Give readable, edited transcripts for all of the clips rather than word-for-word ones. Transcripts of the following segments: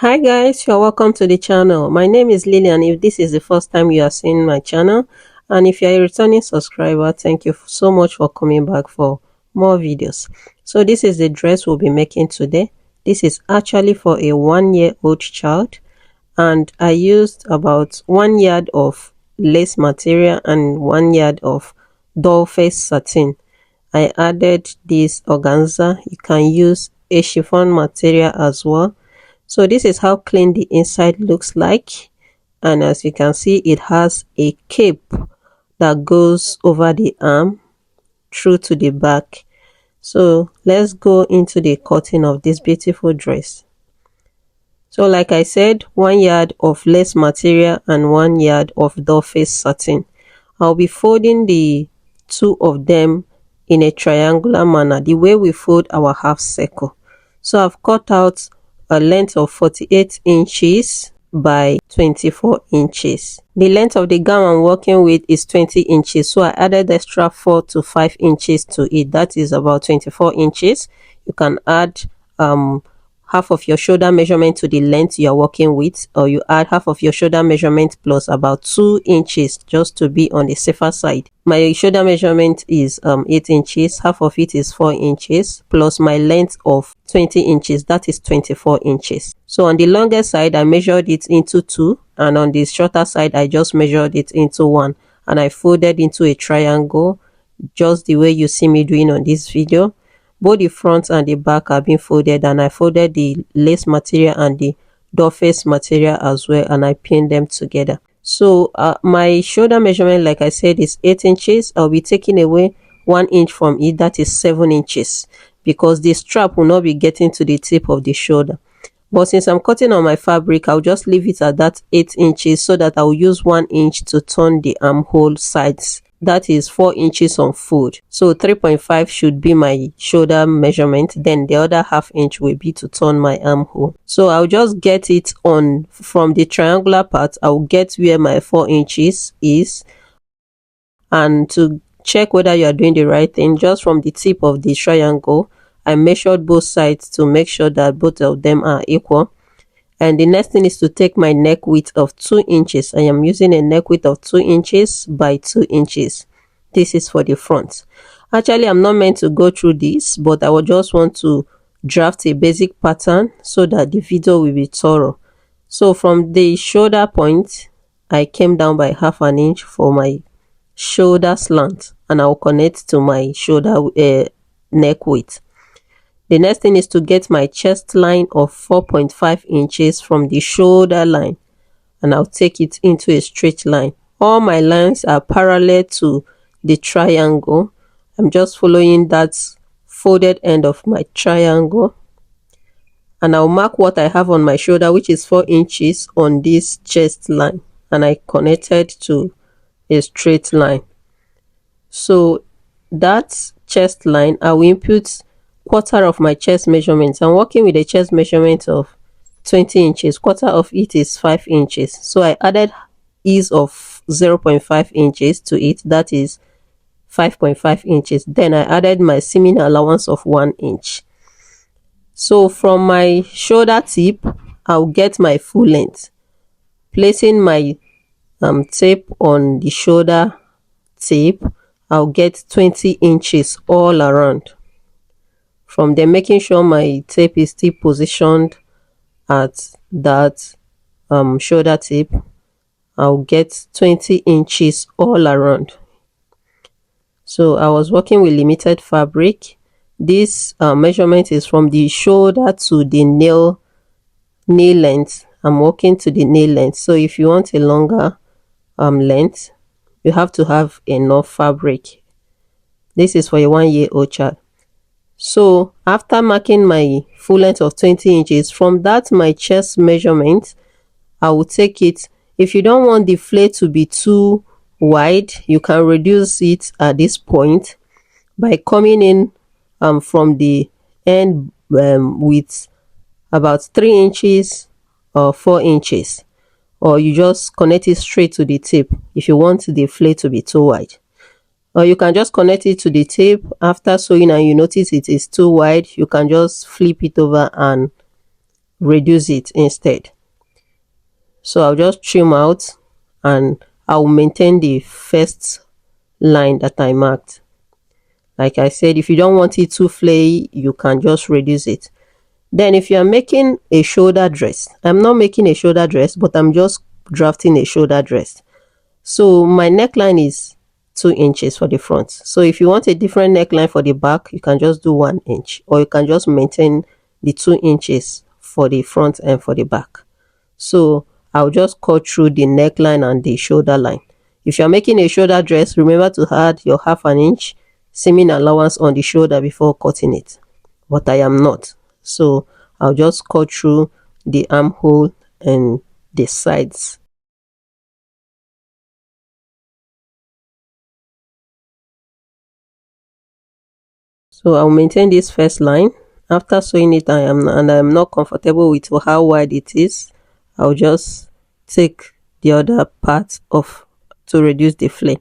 Hi guys, you're welcome to the channel. My name is Lillian. If this is the first time you are seeing my channel, and if you're a returning subscriber, thank you so much for coming back for more videos. So this is the dress we'll be making today. This is actually for a 1-year-old child, and I used about 1 yard of lace material and 1 yard of doll face satin. I added this organza. You can use a chiffon material as well. So this is how clean the inside looks like, and as you can see, it has a cape that goes over the arm through to the back. So let's go into the cutting of this beautiful dress. So like I said, 1 yard of lace material and 1 yard of doll face satin. I'll be folding the two of them in a triangular manner, the way we fold our half circle. So I've cut out a length of 48 inches by 24 inches. The length of the gown I'm working with is 20 inches, so I added extra 4 to 5 inches to it. That is about 24 inches. You can add half of your shoulder measurement to the length you are working with, or you add half of your shoulder measurement plus about 2 inches just to be on the safer side. My shoulder measurement is 8 inches, half of it is 4 inches plus my length of 20 inches, that is 24 inches. So on the longer side I measured it into 2, and on the shorter side I just measured it into 1, and I folded into a triangle just the way you see me doing on this video. Both the front and the back are being folded, and I folded the lace material and the doll face material as well, and I pinned them together. So my shoulder measurement, like I said, is 8 inches. I'll be taking away 1 inch from it, that is 7 inches, because the strap will not be getting to the tip of the shoulder. But since I'm cutting on my fabric, I'll just leave it at that 8 inches so that I'll use 1 inch to turn the armhole sides. That is 4 inches on fold. So 3.5 should be my shoulder measurement. Then the other half inch will be to turn my armhole. So I'll just get it on from the triangular part. I'll get where my 4 inches is. And to check whether you are doing the right thing, just from the tip of the triangle, I measured both sides to make sure that both of them are equal. And the next thing is to take my neck width of 2 inches. I am using a neck width of 2 inches by 2 inches. This is for the front. Actually, I'm not meant to go through this, but I would just want to draft a basic pattern so that the video will be thorough. So from the shoulder point, I came down by half an inch for my shoulder slant, and I'll connect to my shoulder neck width. The next thing is to get my chest line of 4.5 inches from the shoulder line, and I'll take it into a straight line. All my lines are parallel to the triangle. I'm just following that folded end of my triangle, and I'll mark what I have on my shoulder, which is 4 inches on this chest line, and I connected to a straight line. So that chest line, I will input quarter of my chest measurement. I'm working with a chest measurement of 20 inches. Quarter of it is 5 inches. So I added ease of 0.5 inches to it, that is 5.5 inches. Then I added my seaming allowance of 1 inch. So from my shoulder tip, I'll get my full length, placing my tape on the shoulder tape. I'll get 20 inches all around. From there, making sure my tape is still positioned at that shoulder tape, I'll get 20 inches all around. So I was working with limited fabric. This measurement is from the shoulder to the nail length. I'm working to the nail length. So if you want a longer length, you have to have enough fabric. This is for a 1-year-old child. So after marking my full length of 20 inches, from that my chest measurement, I will take it. If you don't want the flare to be too wide, you can reduce it at this point by coming in from the end with about 3 inches or 4 inches, or you just connect it straight to the tip if you want the flare to be too wide. Or you can just connect it to the tape after sewing and you notice it is too wide. You can just flip it over and reduce it instead. So I'll just trim out and I'll maintain the first line that I marked. Like I said, if you don't want it too flay, you can just reduce it. Then if you are making a shoulder dress, I'm not making a shoulder dress, but I'm just drafting a shoulder dress. So my neckline is 2 inches for the front. So if you want a different neckline for the back, you can just do 1 inch, or you can just maintain the 2 inches for the front and for the back. So I'll just cut through the neckline and the shoulder line. If you're making a shoulder dress, remember to add your 1/2 inch seaming allowance on the shoulder before cutting it. But I am not. So I'll just cut through the armhole and the sides. So I'll maintain this first line. After sewing it, I am not comfortable with how wide it is. I'll just take the other part off to reduce the flare.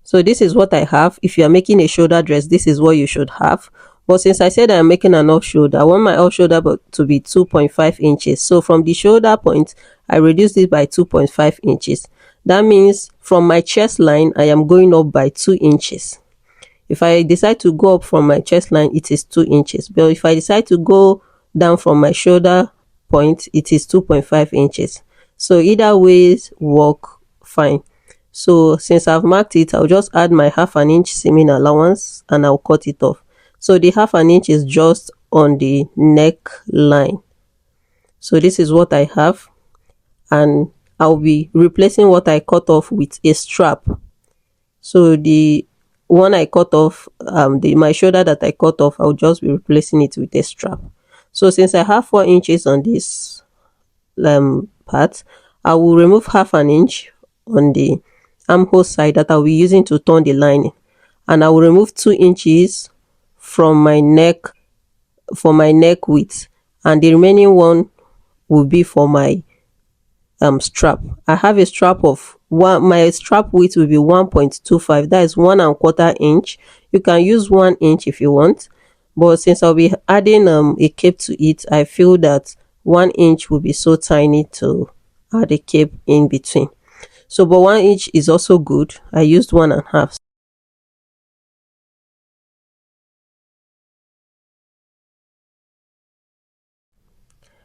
So this is what I have. If you are making a shoulder dress, this is what you should have. But since I said I'm making an off shoulder, I want my off shoulder to be 2.5 inches. So from the shoulder point, I reduced it by 2.5 inches. That means from my chest line, I am going up by 2 inches. If I decide to go up from my chest line, it is 2 inches. But if I decide to go down from my shoulder point, it is 2.5 inches. So either ways work fine. So since I've marked it, I'll just add my 1/2 inch seaming allowance and I'll cut it off. So the 1/2 inch is just on the neck line. So this is what I have, and I'll be replacing what I cut off with a strap. So the one I cut off, my shoulder that I cut off, I'll just be replacing it with a strap. So since I have 4 inches on this part, I will remove 1/2 inch on the armhole side that I'll be using to turn the lining, and I will remove 2 inches from my neck for my neck width, and the remaining one will be for my strap. I have a strap of one. My strap width will be 1.25, that is 1 1/4 inch. You can use 1 inch if you want, but since I'll be adding a cape to it, I feel that 1 inch will be so tiny to add a cape in between. So but 1 inch is also good. I used 1 1/2.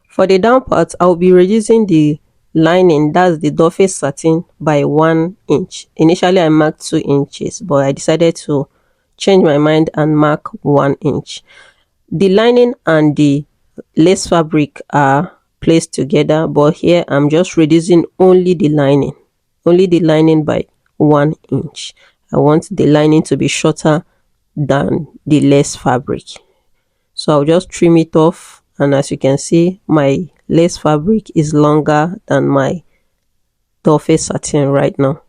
For the down part, I'll be reducing the lining, that's the doffy satin, by 1 inch. Initially I marked 2 inches, but I decided to change my mind and mark 1 inch. The lining and the lace fabric are placed together, but here I'm just reducing only the lining by 1 inch. I want the lining to be shorter than the lace fabric. So I'll just trim it off, and as you can see, my lace fabric is longer than my doffy satin right now.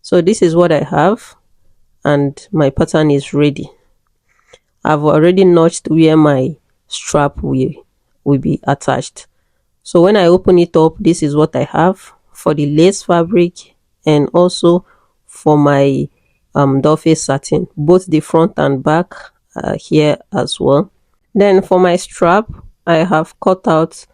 So this is what I have, and my pattern is ready. I've already notched where my strap will be attached. So when I open it up, this is what I have for the lace fabric and also for my doffy satin. Both the front and back are here as well. Then for my strap, I have cut out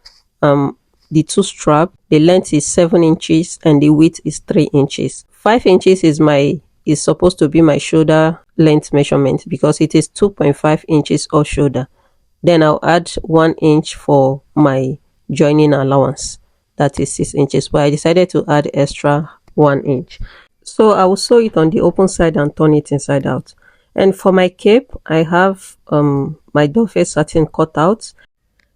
the 2 strap. The length is 7 inches and the width is 3 inches. 5 inches is supposed to be my shoulder length measurement because it is 2.5 inches off shoulder. Then I'll add 1 inch for my joining allowance, that is 6 inches, but I decided to add extra 1 inch. So I will sew it on the open side and turn it inside out. And for my cape, I have my doffy satin cut out.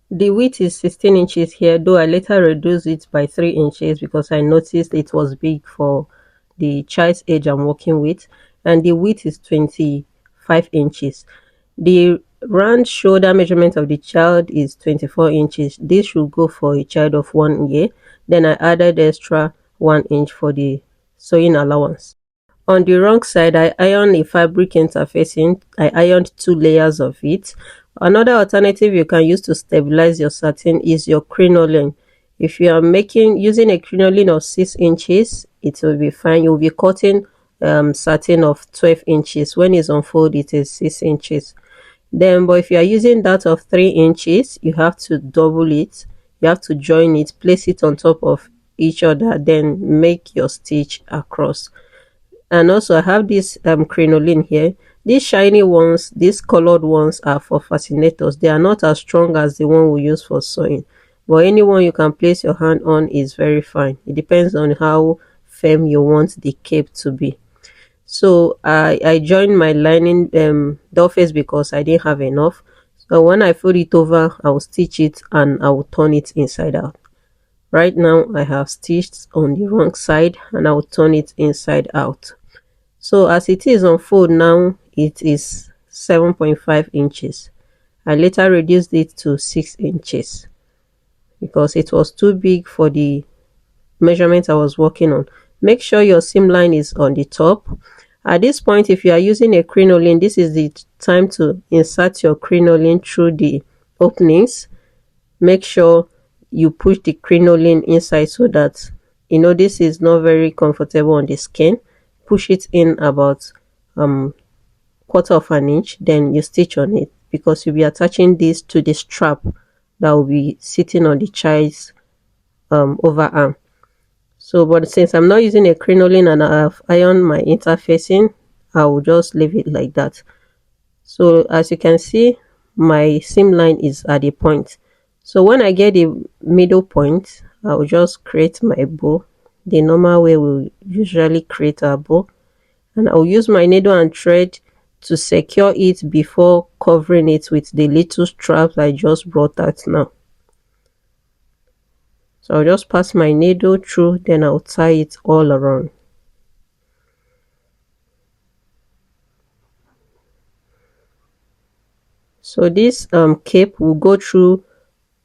The width is 16 inches here, though I later reduced it by 3 inches because I noticed it was big for the child's age I'm working with, and the width is 25 inches. The round shoulder measurement of the child is 24 inches. This should go for a child of 1 year. Then I added extra 1 inch for the sewing allowance. On the wrong side, I ironed a fabric interfacing. I ironed 2 layers of it. Another alternative you can use to stabilize your satin is your crinoline. If you are using a crinoline of 6 inches, it will be fine. You'll be cutting satin of 12 inches. When it's unfolded, it is 6 inches. Then, but if you are using that of 3 inches, you have to double it. You have to join it, place it on top of each other, then make your stitch across. And also I have this crinoline here. These shiny ones, these colored ones are for fascinators. They are not as strong as the one we use for sewing, but anyone you can place your hand on is very fine. It depends on how firm you want the cape to be. So I joined my lining doll face because I didn't have enough. So when I fold it over, I will stitch it and I will turn it inside out. Right now I have stitched on the wrong side and I will turn it inside out. So as it is on fold now, it is 7.5 inches. I later reduced it to 6 inches because it was too big for the measurement I was working on. Make sure your seam line is on the top. At this point, if you are using a crinoline, this is the time to insert your crinoline through the openings. Make sure you push the crinoline inside so that this is not very comfortable on the skin. Push it in about quarter of an inch, then you stitch on it because you'll be attaching this to the strap that will be sitting on the child's overarm. So, but since I'm not using a crinoline and I have ironed my interfacing, I will just leave it like that. So as you can see, my seam line is at the point. So when I get the middle point, I will just create my bow the normal way we usually create our bow, and I'll use my needle and thread to secure it before covering it with the little straps I just brought out now. So I'll just pass my needle through, then I'll tie it all around. So this cape will go through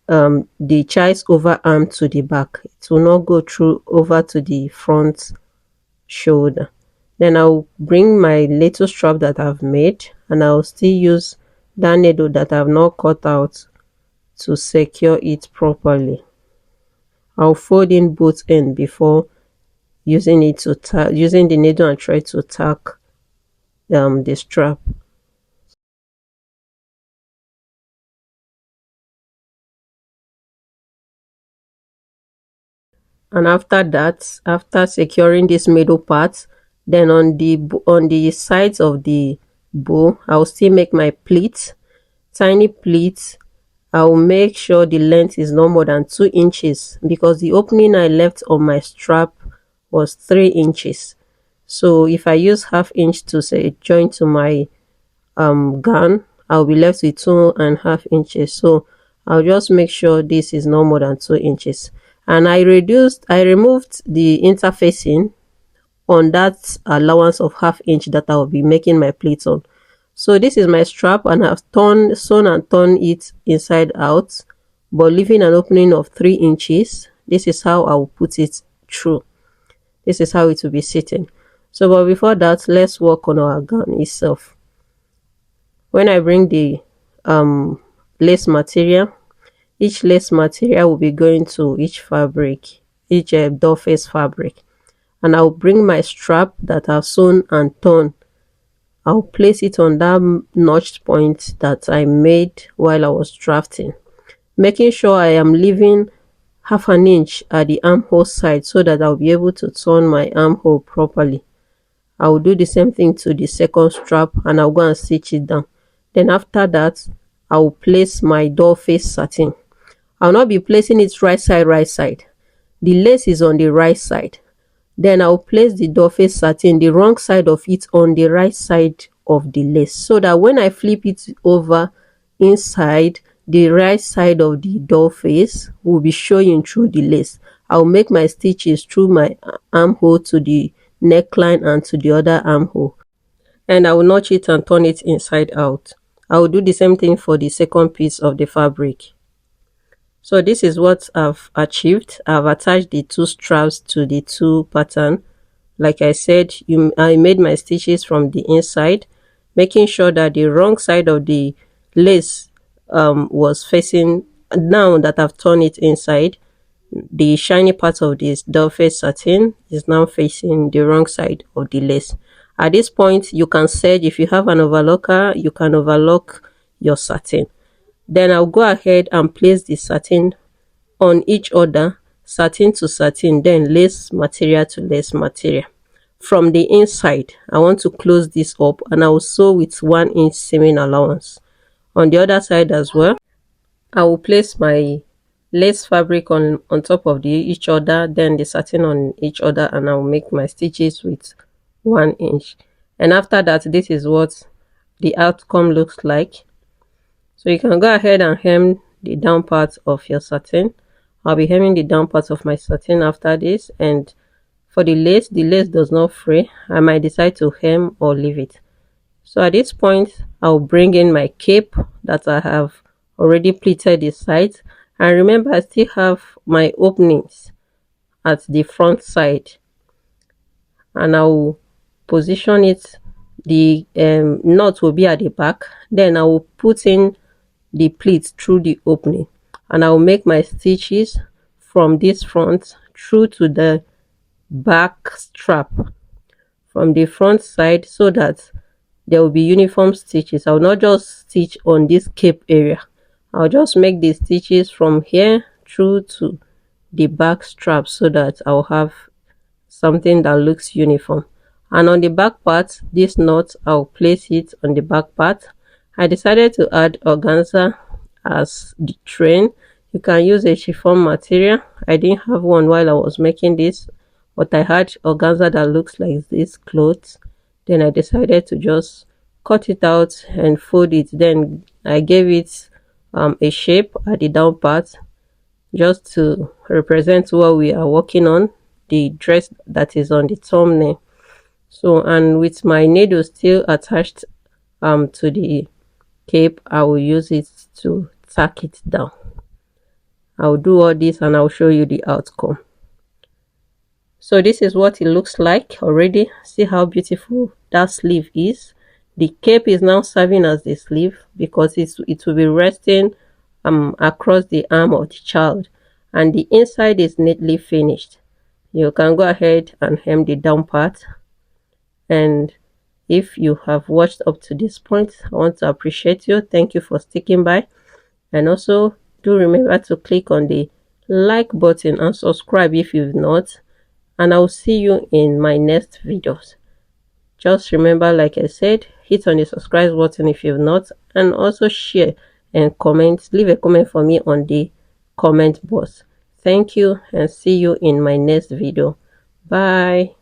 the child's overarm to the back. It will not go through over to the front shoulder. Then I'll bring my little strap that I've made and I'll still use that needle that I've not cut out to secure it properly. I'll fold in both ends before using the needle and thread to tack the strap. And after that, after securing this middle part, then on the sides of the bow, I'll still make my pleats, tiny pleats. I'll make sure the length is no more than 2 inches because the opening I left on my strap was 3 inches. So if I use ½ inch to say join to my gown, I'll be left with 2.5 inches. So I'll just make sure this is no more than 2 inches. And I removed the interfacing on that allowance of ½ inch that I will be making my pleats on. So this is my strap and I've sewn and torn it inside out, but leaving an opening of 3 inches. This is how I will put it through. This is how it will be sitting. So but before that, let's work on our gown itself. When I bring the lace material, each lace material will be going to each fabric, each doll face fabric, and I'll bring my strap that I've sewn and torn. I'll place it on that notched point that I made while I was drafting, making sure I am leaving ½ an inch at the armhole side so that I'll be able to turn my armhole properly. I will do the same thing to the second strap and I'll go and stitch it down. Then after that, I will place my doll face satin. I'll not be placing it right side. The lace is on the right side. Then I'll place the doll face satin, the wrong side of it, on the right side of the lace, so that when I flip it over inside, the right side of the doll face will be showing through the lace. I'll make my stitches through my armhole to the neckline and to the other armhole, and I will notch it and turn it inside out. I will do the same thing for the second piece of the fabric. So this is what I've achieved. I've attached the two straps to the two pattern. Like I said, I made my stitches from the inside, making sure that the wrong side of the lace was facing. Now that I've turned it inside, the shiny part of this doll face satin is now facing the wrong side of the lace. At this point, you can serge. If you have an overlocker, you can overlock your satin. Then I'll go ahead and place the satin on each other, satin to satin, then lace material to lace material. From the inside, I want to close this up and I will sew with 1 inch seaming allowance. On the other side as well, I will place my lace fabric on top of each other, then the satin on each other, and I will make my stitches with 1 inch. And after that, this is what the outcome looks like. So you can go ahead and hem the down part of your satin. I'll be hemming the down part of my satin after this. And for the lace does not fray. I might decide to hem or leave it. So at this point, I'll bring in my cape that I have already pleated the sides. And remember, I still have my openings at the front side. And I'll position it. The knot will be at the back. Then I will put in the pleats through the opening, and I will make my stitches from this front through to the back strap from the front side, so that there will be uniform stitches. I will not just stitch on this cape area. I'll just make the stitches from here through to the back strap, so that I'll have something that looks uniform. And on the back part, this knot, I'll place it on the back part. I decided to add organza as the train. You can use a chiffon material. I didn't have one while I was making this, but I had organza that looks like this clothes. Then I decided to just cut it out and fold it. Then I gave it a shape at the down part, just to represent what we are working on, the dress that is on the thumbnail. So, and with my needle still attached to the cape, I will use it to tack it down. I will do all this and I'll show you the outcome. So this is what it looks like already. See how beautiful that sleeve is. The cape is now serving as the sleeve because it will be resting across the arm of the child, and the inside is neatly finished. You can go ahead and hem the down part. And if you have watched up to this point, I want to appreciate you. Thank you for sticking by. And also, do remember to click on the like button and subscribe if you've not. And I'll see you in my next videos. Just remember, like I said, hit on the subscribe button if you've not. And also share and comment. Leave a comment for me on the comment box. Thank you and see you in my next video. Bye.